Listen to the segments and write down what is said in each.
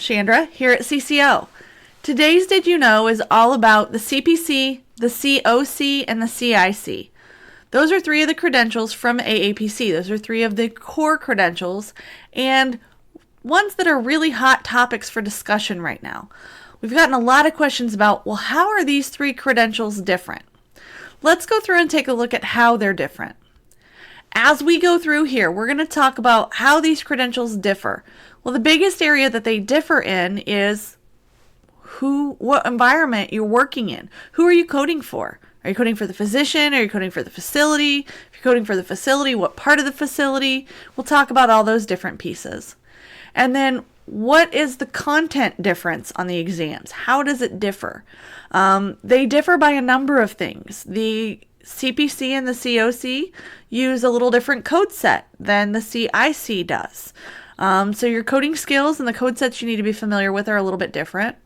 Chandra here at CCO. Today's Did You Know is all about the CPC, the COC, and the CIC. Those are three of the credentials from AAPC. Those are three of the core credentials and ones that are really hot topics for discussion right now. We've gotten a lot of questions about, well, how are these three credentials different? Let's go through and take a look at how they're different. As we go through here, we're going to talk about how these credentials differ. Well, the biggest area that they differ in is what environment you're working in. Who are you coding for? Are you coding for the physician? Are you coding for the facility? If you're coding for the facility, what part of the facility? We'll talk about all those different pieces. And then what is the content difference on the exams? How does it differ? They differ by a number of things. The CPC and the COC use a little different code set than the CIC does. So your coding skills and the code sets you need to be familiar with are a little bit different.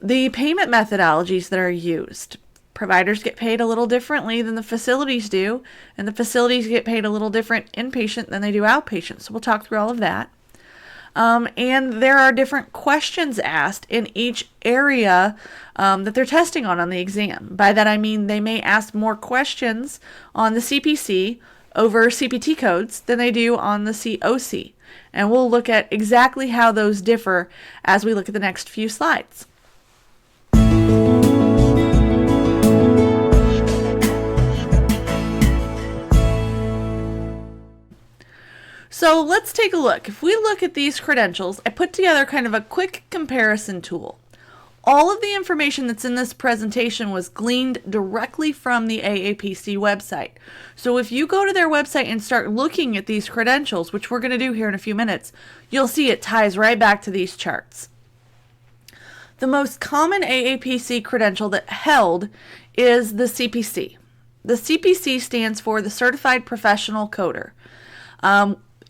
The payment methodologies that are used. Providers get paid a little differently than the facilities do, and the facilities get paid a little different inpatient than they do outpatient. So we'll talk through all of that. And there are different questions asked in each area that they're testing on the exam. By that I mean they may ask more questions on the CPC over CPT codes than they do on the COC. And we'll look at exactly how those differ as we look at the next few slides. So let's take a look. If we look at these credentials, I put together kind of a quick comparison tool. All of the information that's in this presentation was gleaned directly from the AAPC website. So if you go to their website and start looking at these credentials, which we're going to do here in a few minutes, you'll see it ties right back to these charts. The most common AAPC credential that held is the CPC. The CPC stands for the Certified Professional Coder.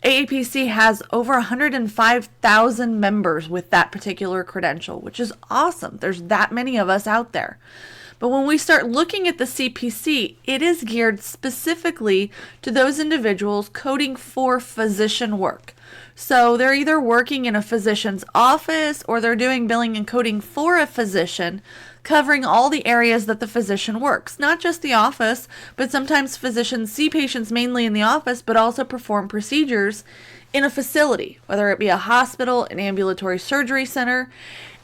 AAPC has over 105,000 members with that particular credential, which is awesome. There's that many of us out there. But when we start looking at the CPC, it is geared specifically to those individuals coding for physician work. So they're either working in a physician's office or they're doing billing and coding for a physician, covering all the areas that the physician works. Not just the office, but sometimes physicians see patients mainly in the office, but also perform procedures in a facility, whether it be a hospital, an ambulatory surgery center.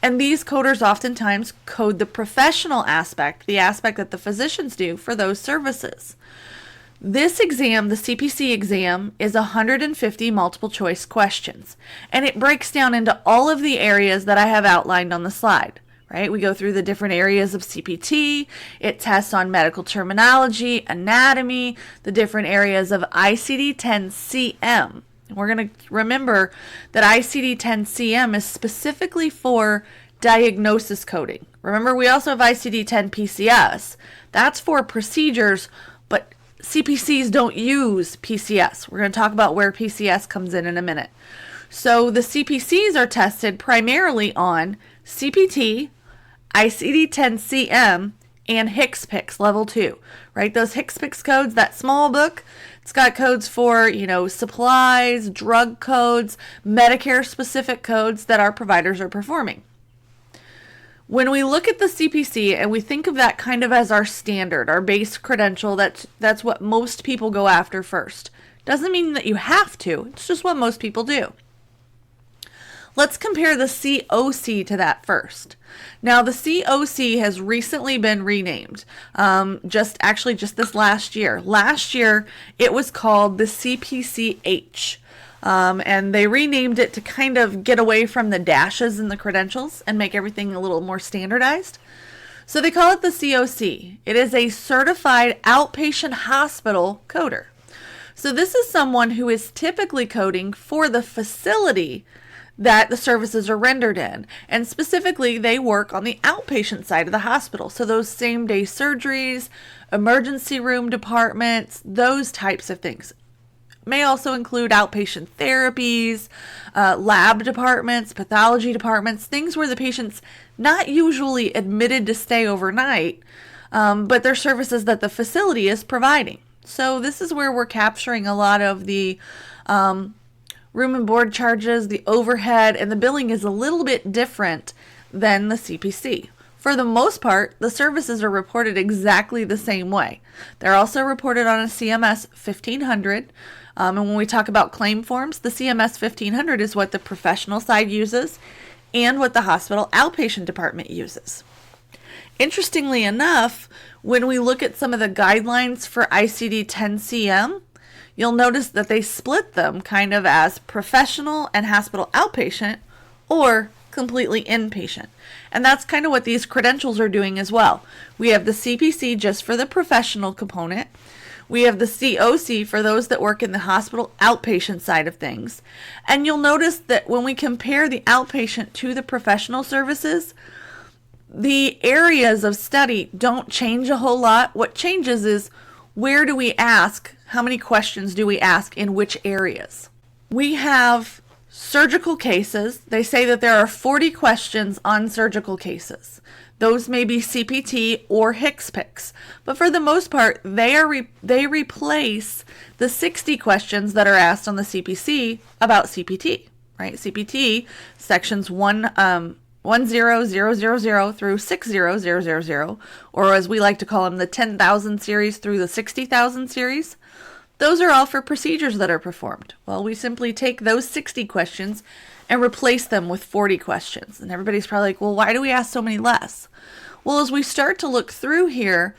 And these coders oftentimes code the professional aspect, the aspect that the physicians do for those services. This exam, the CPC exam, is 150 multiple choice questions, and it breaks down into all of the areas that I have outlined on the slide. Right? We go through the different areas of CPT, it tests on medical terminology, anatomy, the different areas of ICD-10-CM. We're going to remember that ICD-10-CM is specifically for diagnosis coding. Remember, we also have ICD-10-PCS. That's for procedures, but CPCs don't use PCS. We're going to talk about where PCS comes in a minute. So the CPCs are tested primarily on CPT, ICD-10-CM, and HCPCS level 2, right? Those HCPCS codes, that small book, it's got codes for, supplies, drug codes, Medicare specific codes that our providers are performing. When we look at the CPC and we think of that kind of as our standard, our base credential, that's what most people go after first. Doesn't mean that you have to, it's just what most people do. Let's compare the COC to that first. Now, the COC has recently been renamed, just this last year. Last year, it was called the CPC-H, and they renamed it to kind of get away from the dashes in the credentials and make everything a little more standardized. So they call it the COC. It is a Certified Outpatient Hospital Coder. So this is someone who is typically coding for the facility that the services are rendered in. And specifically, they work on the outpatient side of the hospital. So those same-day surgeries, emergency room departments, those types of things. May also include outpatient therapies, lab departments, pathology departments, things where the patient's not usually admitted to stay overnight, but they're services that the facility is providing. So this is where we're capturing a lot of the room and board charges, the overhead, and the billing is a little bit different than the CPC. For the most part, the services are reported exactly the same way. They're also reported on a CMS 1500. And when we talk about claim forms, the CMS 1500 is what the professional side uses and what the hospital outpatient department uses. Interestingly enough, when we look at some of the guidelines for ICD-10-CM, you'll notice that they split them kind of as professional and hospital outpatient or completely inpatient. And that's kind of what these credentials are doing as well. We have the CPC just for the professional component. We have the COC for those that work in the hospital outpatient side of things. And you'll notice that when we compare the outpatient to the professional services, the areas of study don't change a whole lot. What changes is where do we ask, how many questions do we ask in which areas? We have surgical cases. They say that there are 40 questions on surgical cases. Those may be CPT or HCPCS, but for the most part, they replace the 60 questions that are asked on the CPC about CPT, right? CPT sections 10000 through 60000, or as we like to call them, the 10,000 series through the 60,000 series. Those are all for procedures that are performed. Well, we simply take those 60 questions and replace them with 40 questions. And everybody's probably like, well, why do we ask so many less? Well, as we start to look through here,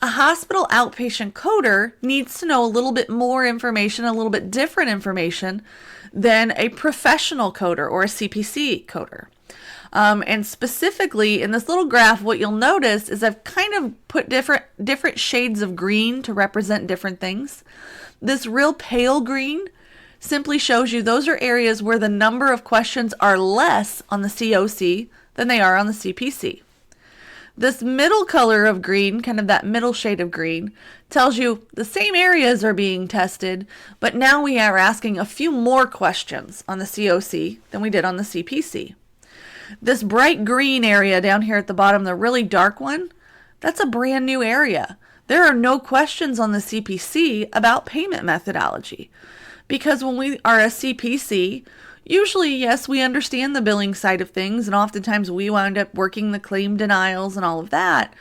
a hospital outpatient coder needs to know a little bit more information, a little bit different information than a professional coder or a CPC coder. And specifically in this little graph, what you'll notice is I've kind of put different shades of green to represent different things. This real pale green simply shows you those are areas where the number of questions are less on the COC than they are on the CPC. This middle color of green, kind of that middle shade of green, tells you the same areas are being tested, but now we are asking a few more questions on the COC than we did on the CPC. This bright green area down here at the bottom, the really dark one, that's a brand new area. There are no questions on the CPC about payment methodology. Because when we are a CPC, usually, yes, we understand the billing side of things, and oftentimes we wind up working the claim denials and all of that.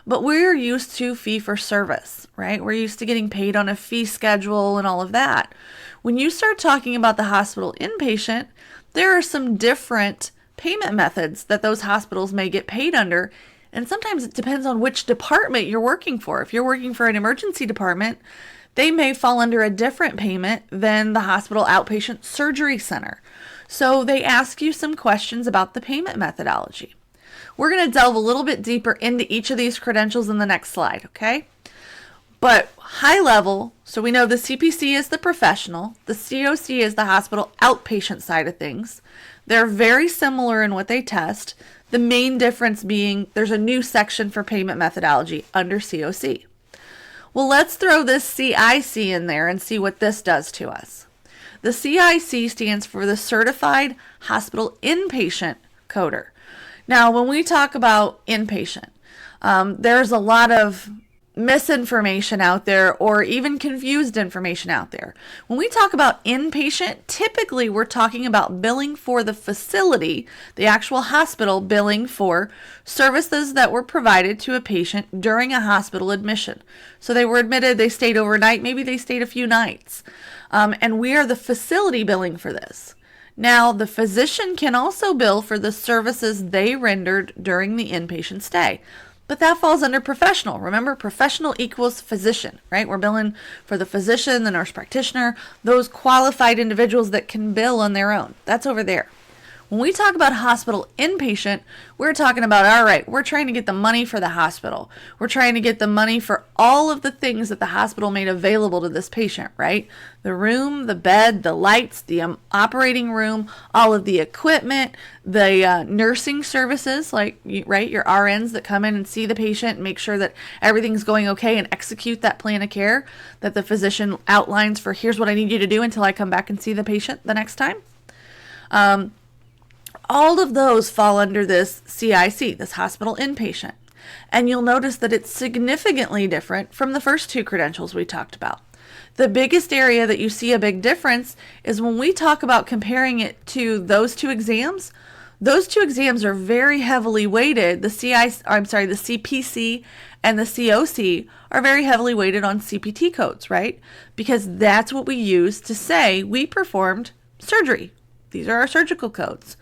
But we're used to fee for service, right? We're used to getting paid on a fee schedule and all of that. When you start talking about the hospital inpatient, there are some different payment methods that those hospitals may get paid under, and sometimes it depends on which department you're working for. If you're working for an emergency department, they may fall under a different payment than the hospital outpatient surgery center. So they ask you some questions about the payment methodology. We're going to delve a little bit deeper into each of these credentials in the next slide, okay? But high level, so we know the CPC is the professional, the COC is the hospital outpatient side of things. They're very similar in what they test, the main difference being there's a new section for payment methodology under COC. Well, let's throw this CIC in there and see what this does to us. The CIC stands for the Certified Hospital Inpatient Coder. Now, when we talk about inpatient, there's a lot of misinformation out there or even confused information out there. When we talk about inpatient, typically we're talking about billing for the facility, the actual hospital billing for services that were provided to a patient during a hospital admission. So they were admitted, they stayed overnight, maybe they stayed a few nights. And we are the facility billing for this. Now, the physician can also bill for the services they rendered during the inpatient stay. But that falls under professional. Remember, professional equals physician, right? We're billing for the physician, the nurse practitioner, those qualified individuals that can bill on their own. That's over there. When we talk about hospital inpatient, we're talking about, all right, we're trying to get the money for the hospital. We're trying to get the money for all of the things that the hospital made available to this patient, right? The room, the bed, the lights, the operating room, all of the equipment, the nursing services, like, right, your RNs that come in and see the patient and make sure that everything's going okay and execute that plan of care that the physician outlines for here's what I need you to do until I come back and see the patient the next time. All of those fall under this CIC, this hospital inpatient. And you'll notice that it's significantly different from the first two credentials we talked about. The biggest area that you see a big difference is when we talk about comparing it to those two exams. Those two exams are very heavily weighted. The CPC and the COC are very heavily weighted on CPT codes, right? Because that's what we use to say we performed surgery. These are our surgical codes.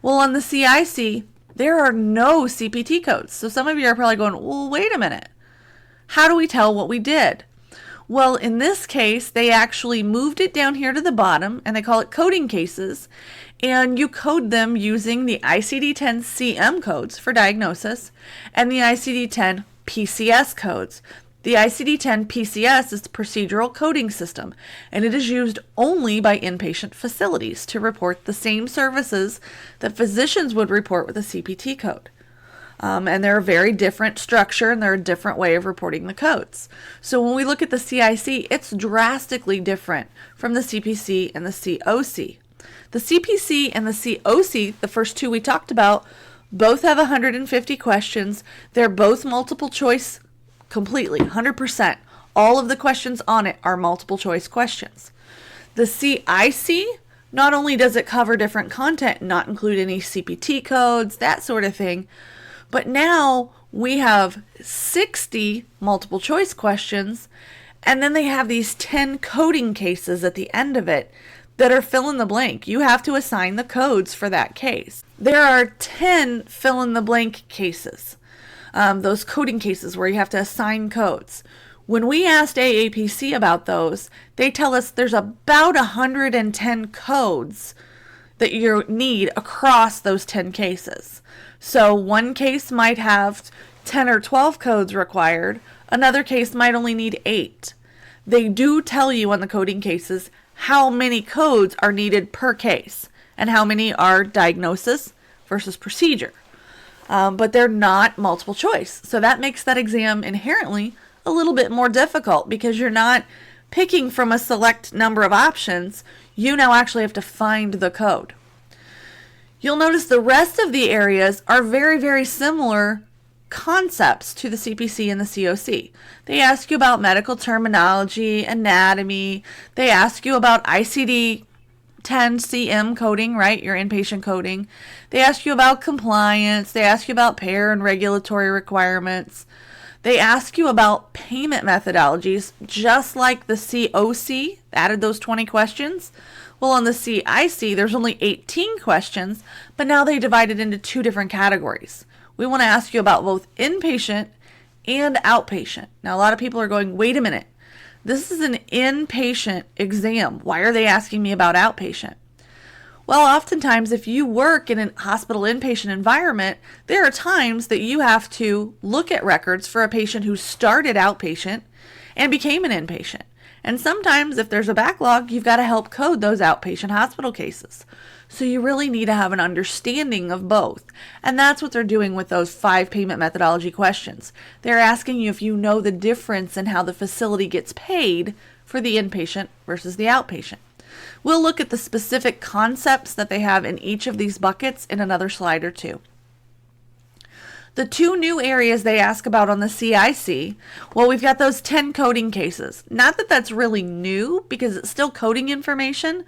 Well, on the CIC, there are no CPT codes. So some of you are probably going, well, wait a minute. How do we tell what we did? Well, in this case, they actually moved it down here to the bottom, and they call it coding cases, and you code them using the ICD-10 CM codes for diagnosis and the ICD-10 PCS codes. The ICD-10 PCS is the procedural coding system, and it is used only by inpatient facilities to report the same services that physicians would report with a CPT code. And they're a very different structure, and they're a different way of reporting the codes. So when we look at the CIC, it's drastically different from the CPC and the COC. The CPC and the COC, the first two we talked about, both have 150 questions. They're both multiple choice completely, 100%. All of the questions on it are multiple choice questions. The CIC, not only does it cover different content, not include any CPT codes, that sort of thing, but now we have 60 multiple choice questions, and then they have these 10 coding cases at the end of it that are fill in the blank. You have to assign the codes for that case. There are 10 fill in the blank cases, those coding cases where you have to assign codes. When we asked AAPC about those, they tell us there's about 110 codes that you need across those 10 cases. So one case might have 10 or 12 codes required. Another case might only need 8. They do tell you on the coding cases how many codes are needed per case and how many are diagnosis versus procedure. But they're not multiple choice. So that makes that exam inherently a little bit more difficult because you're not picking from a select number of options. You now actually have to find the code. You'll notice the rest of the areas are very, very similar concepts to the CPC and the COC. They ask you about medical terminology, anatomy. They ask you about ICD-10 CM coding, right? Your inpatient coding. They ask you about compliance. They ask you about payer and regulatory requirements. They ask you about payment methodologies, just like the COC added those 20 questions. Well, on the CIC, there's only 18 questions, but now they divide it into 2 different categories. We want to ask you about both inpatient and outpatient. Now, a lot of people are going, wait a minute, this is an inpatient exam. Why are they asking me about outpatient? Well, oftentimes, if you work in a hospital inpatient environment, there are times that you have to look at records for a patient who started outpatient and became an inpatient. And sometimes if there's a backlog, you've got to help code those outpatient hospital cases. So you really need to have an understanding of both. And that's what they're doing with those 5 payment methodology questions. They're asking you if you know the difference in how the facility gets paid for the inpatient versus the outpatient. We'll look at the specific concepts that they have in each of these buckets in another slide or two. The 2 new areas they ask about on the CIC, well, we've got those 10 coding cases. Not that that's really new because it's still coding information,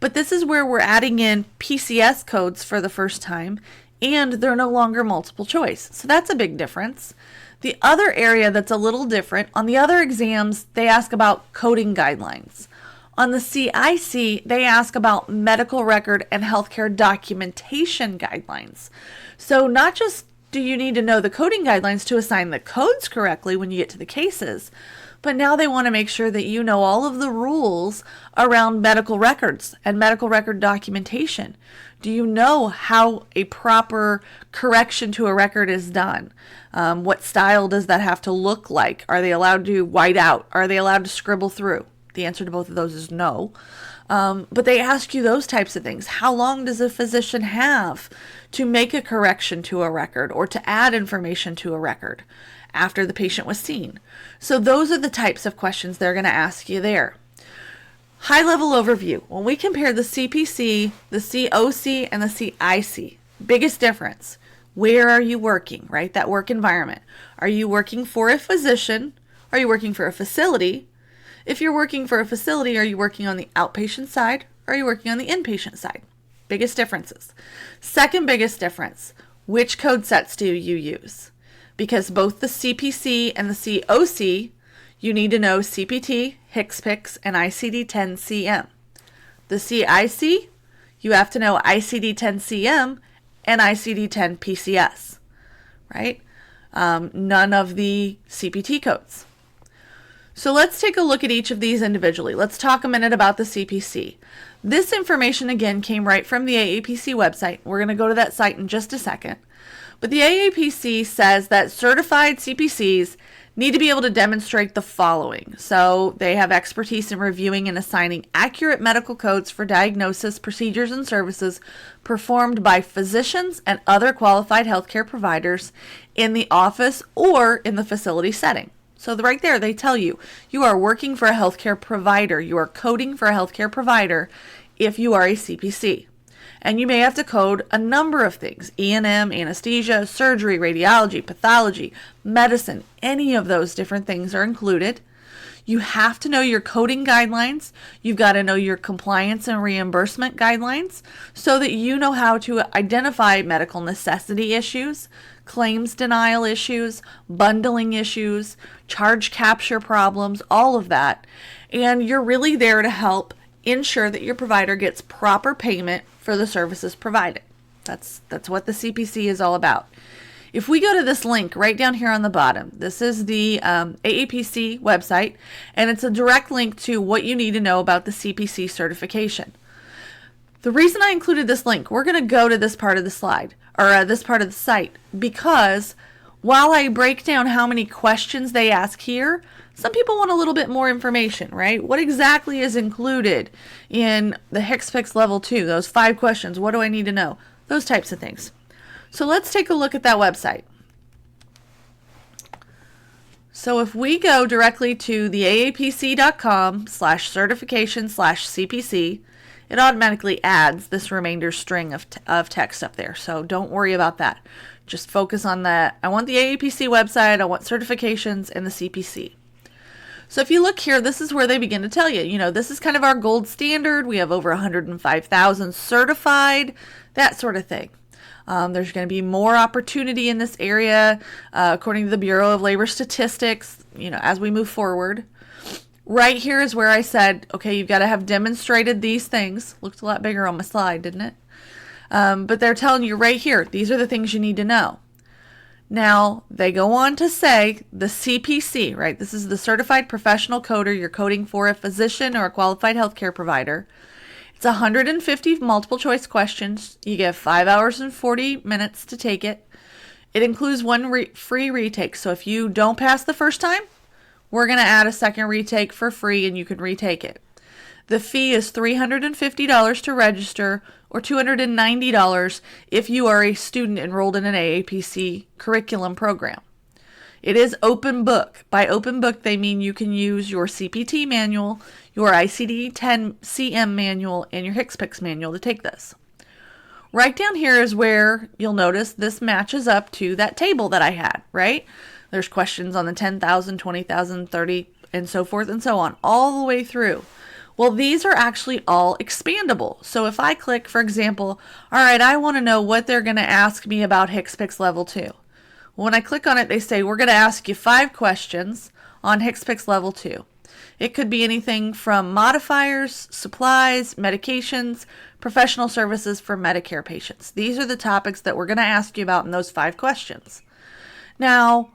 but this is where we're adding in PCS codes for the first time, and they're no longer multiple choice. So that's a big difference. The other area that's a little different, on the other exams, they ask about coding guidelines. On the CIC, they ask about medical record and healthcare documentation guidelines. So not just do you need to know the coding guidelines to assign the codes correctly when you get to the cases, but now they want to make sure that you know all of the rules around medical records and medical record documentation. Do you know how a proper correction to a record is done? What style does that have to look like? Are they allowed to white out? Are they allowed to scribble through? The answer to both of those is no. But they ask you those types of things. How long does a physician have to make a correction to a record or to add information to a record after the patient was seen? So those are the types of questions they're going to ask you there. High-level overview. When we compare the CPC, the COC, and the CIC, biggest difference. Where are you working, right? That work environment. Are you working for a physician? Are you working for a facility? If you're working for a facility, are you working on the outpatient side or are you working on the inpatient side? Biggest differences. Second biggest difference, which code sets do you use? Because both the CPC and the COC, you need to know CPT, HCPCS, and ICD-10-CM. The CIC, you have to know ICD-10-CM and ICD-10-PCS, right? None of the CPT codes. So let's take a look at each of these individually. Let's talk a minute about the CPC. This information, again, came right from the AAPC website. We're going to go to that site in just a second. But the AAPC says that certified CPCs need to be able to demonstrate the following. So they have expertise in reviewing and assigning accurate medical codes for diagnosis, procedures, and services performed by physicians and other qualified healthcare providers in the office or in the facility setting. So right there, they tell you, you are working for a healthcare provider. You are coding for a healthcare provider if you are a CPC. And you may have to code a number of things: E&M, anesthesia, surgery, radiology, pathology, medicine. Any of those different things are included. You have to know your coding guidelines. You've got to know your compliance and reimbursement guidelines so that you know how to identify medical necessity issues, claims denial issues, bundling issues, charge capture problems, all of that. And you're really there to help ensure that your provider gets proper payment for the services provided. That's what the CPC is all about. If we go to this link right down here on the bottom, this is the AAPC website, and it's a direct link to what you need to know about the CPC certification. The reason I included this link, we're going to go to this part of the slide, or this part of the site, because while I break down how many questions they ask here, some people want a little bit more information, right? What exactly is included in the HCPCS Level 2? Those 5 questions, what do I need to know? Those types of things. So let's take a look at that website. So if we go directly to the aapc.com/certification/CPC, it automatically adds this remainder string of text up there. So don't worry about that. Just focus on that. I want the AAPC website, I want certifications, and the CPC. So if you look here, this is where they begin to tell you, this is kind of our gold standard. We have over 105,000 certified, that sort of thing. There's going to be more opportunity in this area, according to the Bureau of Labor Statistics, as we move forward. Right here is where I said, okay, you've got to have demonstrated these things. Looked a lot bigger on my slide, didn't it? But they're telling you right here, these are the things you need to know. Now, they go on to say the CPC, right? This is the Certified Professional Coder. You're coding for a physician or a qualified healthcare provider. It's 150 multiple choice questions. You get 5 hours and 40 minutes to take it. It includes one free retake. So if you don't pass the first time, we're going to add a second retake for free and you can retake it. The fee is $350 to register or $290 if you are a student enrolled in an AAPC curriculum program. It is open book. By open book, they mean you can use your CPT manual, your ICD-10-CM manual, and your HCPCS manual to take this. Right down here is where you'll notice this matches up to that table that I had, right? There's questions on the 10,000, 20,000, 30, and so forth and so on, all the way through. Well, these are actually all expandable. So if I click, for example, all right, I want to know what they're going to ask me about HCPCS Level 2. When I click on it, they say, we're going to ask you 5 questions on HCPCS Level 2. It could be anything from modifiers, supplies, medications, professional services for Medicare patients. These are the topics that we're going to ask you about in those 5 questions. Now,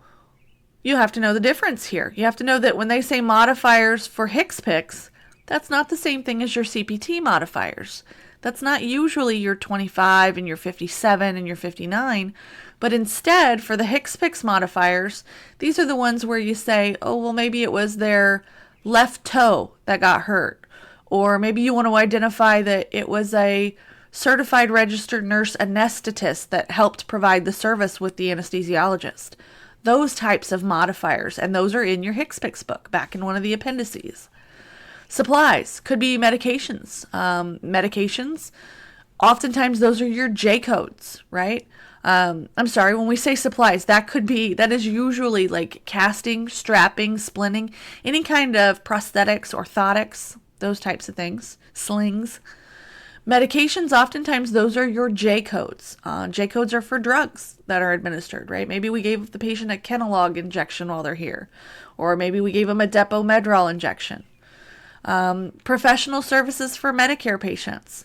you have to know the difference here. You have to know that when they say modifiers for HCPCS, that's not the same thing as your CPT modifiers. That's not usually your 25 and your 57 and your 59, but instead for the HCPCS modifiers, these are the ones where you say, oh, well, maybe it was their left toe that got hurt, or maybe you want to identify that it was a certified registered nurse anesthetist that helped provide the service with the anesthesiologist. Those types of modifiers, and those are in your HCPCS book back in one of the appendices. Supplies could be medications. Medications Oftentimes those are your J codes, right? I'm sorry, when we say supplies, that is usually like casting, strapping, splinting, any kind of prosthetics, orthotics, those types of things, slings. Medications, oftentimes those are your J codes. J codes are for drugs that are administered, right? Maybe we gave the patient a Kenalog injection while they're here, or maybe we gave them a Depo-Medrol injection. Professional services for Medicare patients.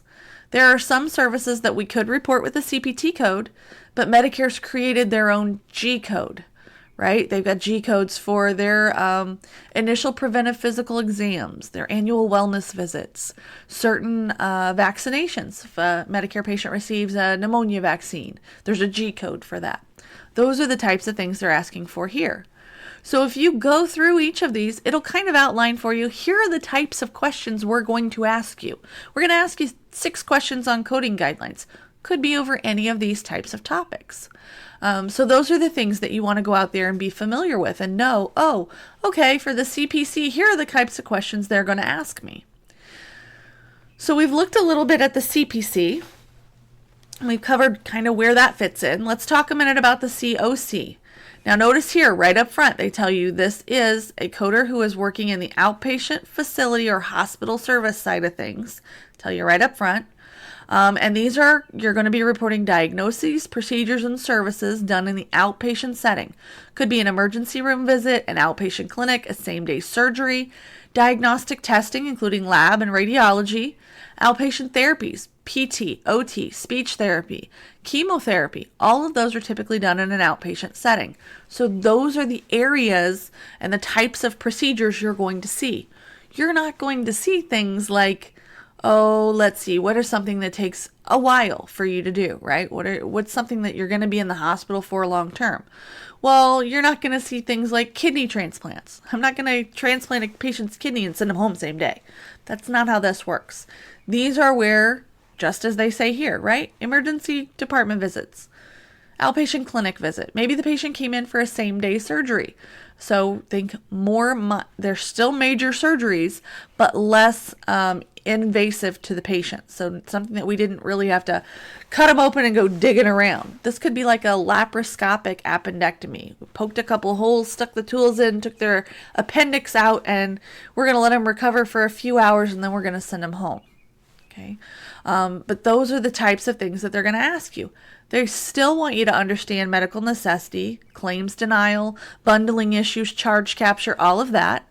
There are some services that we could report with a CPT code, but Medicare's created their own G code, right? They've got G codes for their initial preventive physical exams, their annual wellness visits, certain vaccinations. If a Medicare patient receives a pneumonia vaccine, there's a G code for that. Those are the types of things they're asking for here. So if you go through each of these, it'll kind of outline for you, here are the types of questions we're going to ask you. We're going to ask you 6 questions on coding guidelines. Could be over any of these types of topics. So those are the things that you want to go out there and be familiar with and know, oh, okay, for the CPC, here are the types of questions they're going to ask me. So we've looked a little bit at the CPC. And we've covered kind of where that fits in. Let's talk a minute about the COC. Now notice here, right up front, they tell you this is a coder who is working in the outpatient facility or hospital service side of things. Tell you right up front. And these are, you're going to be reporting diagnoses, procedures, and services done in the outpatient setting. Could be an emergency room visit, an outpatient clinic, a same-day surgery, diagnostic testing, including lab and radiology, outpatient therapies, PT, OT, speech therapy, chemotherapy. All of those are typically done in an outpatient setting. So those are the areas and the types of procedures you're going to see. You're not going to see things like, oh, let's see, what are something that takes a while for you to do, right? What's something that you're going to be in the hospital for long term? Well, you're not going to see things like kidney transplants. I'm not going to transplant a patient's kidney and send them home same day. That's not how this works. These are where, just as they say here, right? Emergency department visits, outpatient clinic visit. Maybe the patient came in for a same-day surgery. So think they're still major surgeries, but less invasive to the patient. So something that we didn't really have to cut them open and go digging around. This could be like a laparoscopic appendectomy. We poked a couple holes, stuck the tools in, took their appendix out, and we're going to let them recover for a few hours, and then we're going to send them home. Okay, but those are the types of things that they're going to ask you. They still want you to understand medical necessity, claims denial, bundling issues, charge capture, all of that.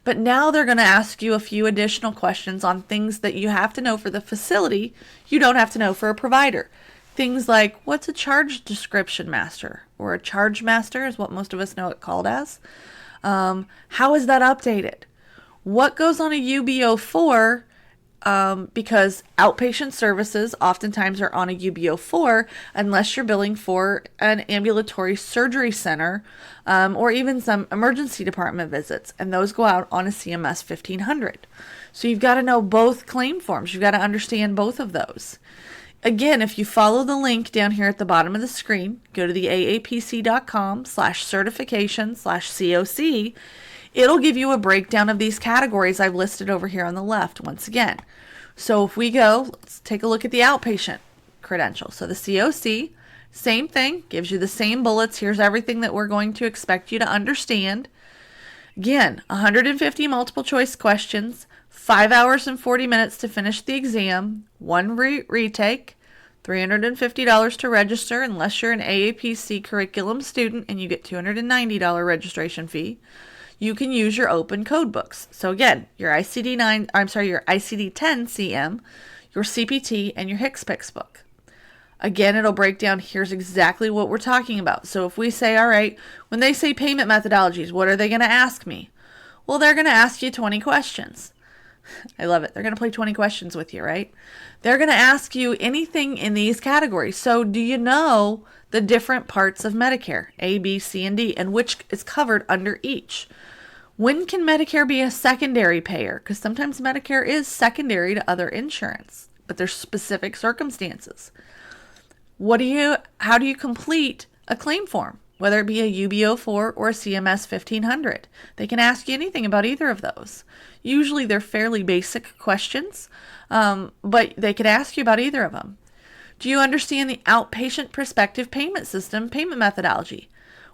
But now they're going to ask you a few additional questions on things that you have to know for the facility, you don't have to know for a provider. Things like, what's a charge description master? Or a charge master is what most of us know it called as. How is that updated? What goes on a UBO4? Because outpatient services oftentimes are on a UBO4 unless you're billing for an ambulatory surgery center or even some emergency department visits, and those go out on a CMS 1500. So you've got to know both claim forms. You've got to understand both of those. Again, if you follow the link down here at the bottom of the screen, go to the aapc.com/certification/COC, it'll give you a breakdown of these categories I've listed over here on the left once again. So if we go, let's take a look at the outpatient credential. So the COC, same thing, gives you the same bullets. Here's everything that we're going to expect you to understand. Again, 150 multiple choice questions, 5 hours and 40 minutes to finish the exam, 1 retake, $350 to register unless you're an AAPC curriculum student and you get $290 registration fee. You can use your open code books. So again, your ICD-10 CM, your CPT, and your HCPCS book. Again, it'll break down, here's exactly what we're talking about. So if we say, all right, when they say payment methodologies, what are they going to ask me? Well, they're going to ask you 20 questions. I love it. They're going to play 20 questions with you, right? They're going to ask you anything in these categories. So do you know the different parts of Medicare, A, B, C, and D, and which is covered under each? When can Medicare be a secondary payer? Because sometimes Medicare is secondary to other insurance, but there's specific circumstances. How do you complete a claim form, whether it be a UBO4 or a CMS 1500? They can ask you anything about either of those. Usually they're fairly basic questions, but they could ask you about either of them. Do you understand the outpatient prospective payment system payment methodology?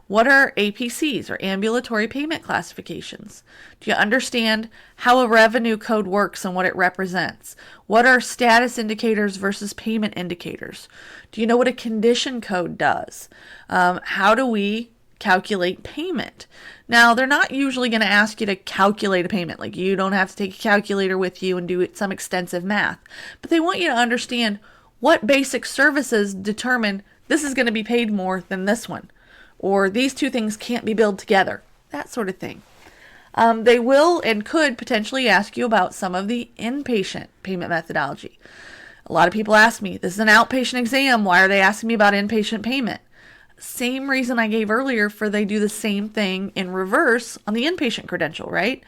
What are APCs, or ambulatory payment classifications? Do you understand how a revenue code works and what it represents? What are status indicators versus payment indicators? Do you know what a condition code does? How do we calculate payment? Now, they're not usually going to ask you to calculate a payment. Like, you don't have to take a calculator with you and do some extensive math. But they want you to understand what basic services determine this is going to be paid more than this one, or these two things can't be billed together, that sort of thing. They will and could potentially ask you about some of the inpatient payment methodology. A lot of people ask me, this is an outpatient exam, why are they asking me about inpatient payment? Same reason I gave earlier for they do the same thing in reverse on the inpatient credential, right?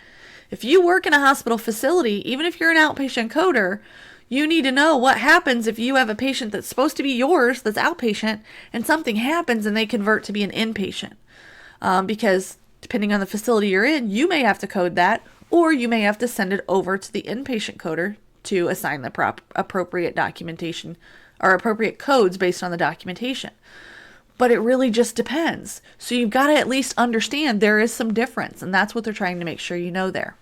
If you work in a hospital facility, even if you're an outpatient coder, you need to know what happens if you have a patient that's supposed to be yours, that's outpatient, and something happens and they convert to be an inpatient. Because depending on the facility you're in, you may have to code that, or you may have to send it over to the inpatient coder to assign the appropriate documentation or appropriate codes based on the documentation. But it really just depends. So you've got to at least understand there is some difference, and that's what they're trying to make sure you know there.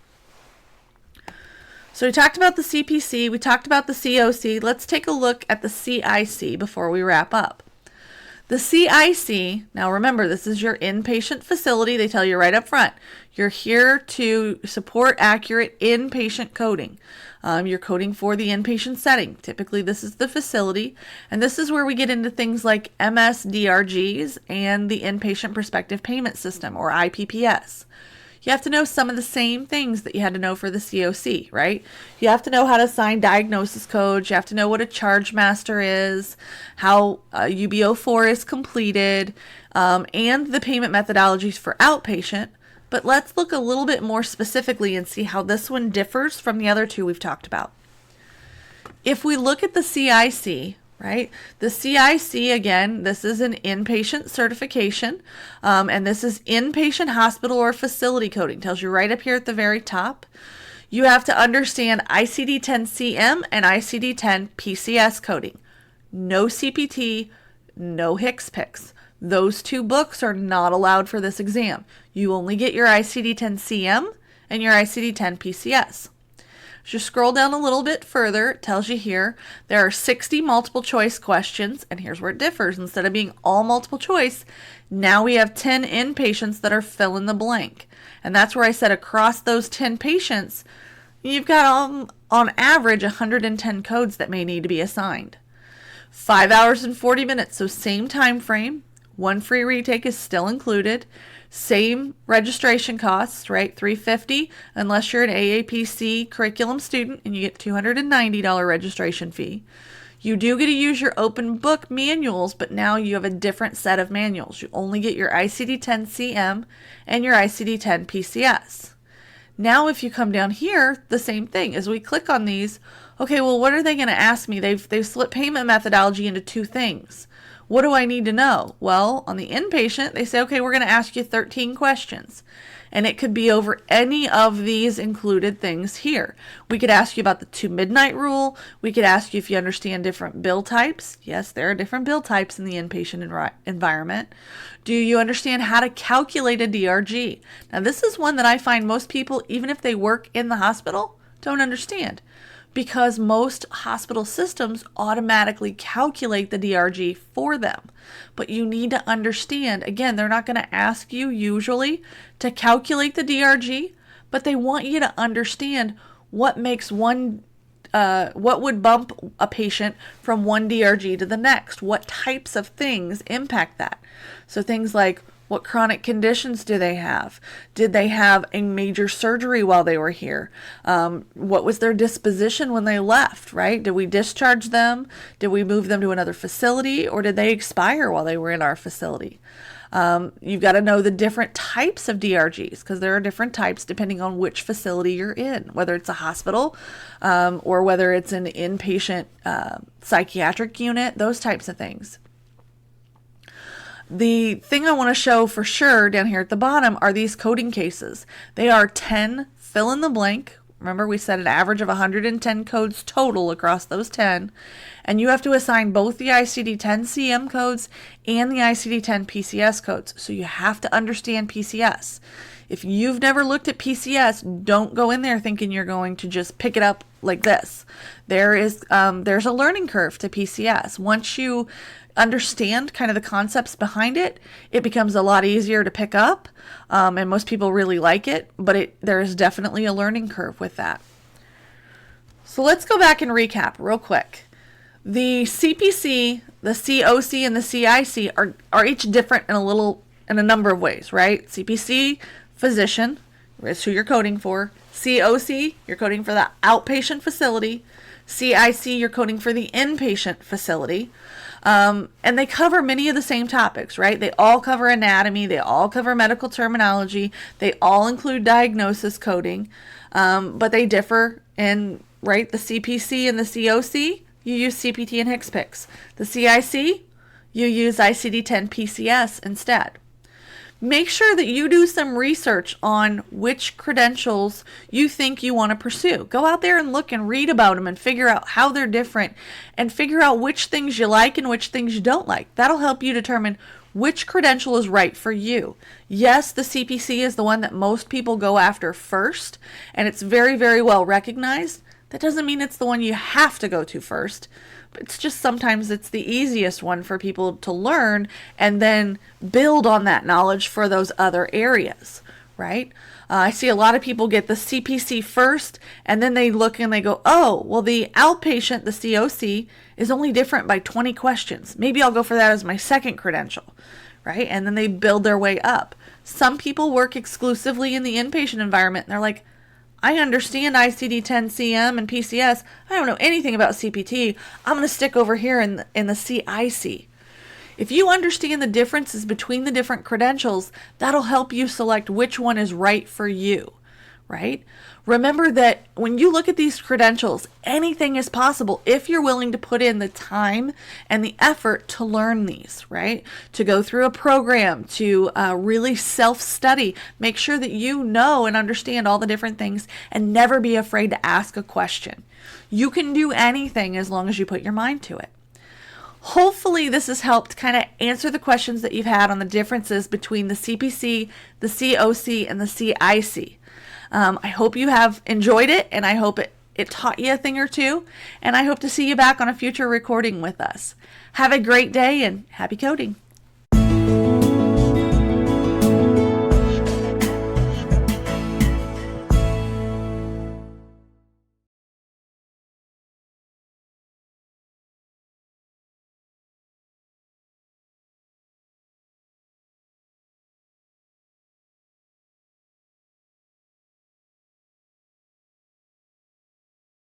So we talked about the CPC, we talked about the COC. Let's take a look at the CIC before we wrap up. The CIC, now remember, this is your inpatient facility. They tell you right up front, you're here to support accurate inpatient coding. You're coding for the inpatient setting. Typically, this is the facility, and this is where we get into things like MSDRGs and the Inpatient Prospective Payment System, or IPPS. You have to know some of the same things that you had to know for the COC, right? You have to know how to assign diagnosis codes. You have to know what a charge master is, how UBO4 is completed, and the payment methodologies for outpatient. But let's look a little bit more specifically and see how this one differs from the other two we've talked about. If we look at the CIC, right? The CIC, again, this is an inpatient certification, and this is inpatient hospital or facility coding. Tells you right up here at the very top. You have to understand ICD-10-CM and ICD-10-PCS coding. No CPT, no HCPCS. Those two books are not allowed for this exam. You only get your ICD-10-CM and your ICD-10-PCS. As you scroll down a little bit further, it tells you here there are 60 multiple choice questions, and here's where it differs. Instead of being all multiple choice, now we have 10 inpatients that are fill in the blank. And that's where I said across those 10 patients, you've got on average 110 codes that may need to be assigned. 5 hours and 40 minutes, so same time frame. One free retake is still included. Same registration costs, right? $350 unless you're an AAPC curriculum student, and you get $290 registration fee. You do get to use your open book manuals, but now you have a different set of manuals. You only get your ICD-10-CM and your ICD-10-PCS. Now if you come down here, the same thing. As we click on these, okay, well, what are they going to ask me? They've split payment methodology into two things. What do I need to know? Well, on the inpatient, they say, okay, we're going to ask you 13 questions. And it could be over any of these included things here. We could ask you about the 2 midnight rule. We could ask you if you understand different bill types. Yes, there are different bill types in the inpatient environment. Do you understand how to calculate a DRG? Now, this is one that I find most people, even if they work in the hospital, don't understand, because most hospital systems automatically calculate the DRG for them. But you need to understand, again, they're not going to ask you usually to calculate the DRG, but they want you to understand what makes what would bump a patient from one DRG to the next. What types of things impact that? So things like, what chronic conditions do they have? Did they have a major surgery while they were here? What was their disposition when they left, right? Did we discharge them? Did we move them to another facility? Or did they expire while they were in our facility? You've got to know the different types of DRGs, because there are different types depending on which facility you're in, whether it's a hospital or whether it's an inpatient psychiatric unit, those types of things. The thing I want to show for sure down here at the bottom are these coding cases. They are 10 fill in the blank Remember, we said an average of 110 codes total across those 10. And you have to assign both the ICD-10-CM codes and the ICD-10 PCS codes. So you have to understand PCS. If you've never looked at PCS, don't go in there thinking you're going to just pick it up like this. There's a learning curve to PCS. Once you understand kind of the concepts behind it, it becomes a lot easier to pick up, and most people really like it, but there is definitely a learning curve with that. So let's go back and recap real quick. The CPC, the COC, and the CIC are each different in a number of ways, right? CPC, physician, is who you're coding for. COC, you're coding for the outpatient facility. CIC, you're coding for the inpatient facility. And they cover many of the same topics, right? They all cover anatomy. They all cover medical terminology. They all include diagnosis coding, but they differ in, right? The CPC and the COC, you use CPT and HCPCS. The CIC, you use ICD-10 PCS instead. Make sure that you do some research on which credentials you think you want to pursue. Go out there and look and read about them and figure out how they're different and figure out which things you like and which things you don't like. That'll help you determine which credential is right for you. Yes, the CPC is the one that most people go after first, and it's very, very well recognized. That doesn't mean it's the one you have to go to first. It's just sometimes it's the easiest one for people to learn and then build on that knowledge for those other areas, right? I see a lot of people get the CPC first, and then they look and they go, oh, well, the outpatient, the COC, is only different by 20 questions. Maybe I'll go for that as my second credential, right? And then they build their way up. Some people work exclusively in the inpatient environment, and they're like, I understand ICD-10-CM and PCS. I don't know anything about CPT. I'm going to stick over here in the CIC. If you understand the differences between the different credentials, that'll help you select which one is right for you, right? Remember that when you look at these credentials, anything is possible if you're willing to put in the time and the effort to learn these, right? To go through a program, to really self-study, make sure that you know and understand all the different things and never be afraid to ask a question. You can do anything as long as you put your mind to it. Hopefully this has helped kind of answer the questions that you've had on the differences between the CPC, the COC, and the CIC. I hope you have enjoyed it, and I hope it taught you a thing or two, and I hope to see you back on a future recording with us. Have a great day, and happy coding.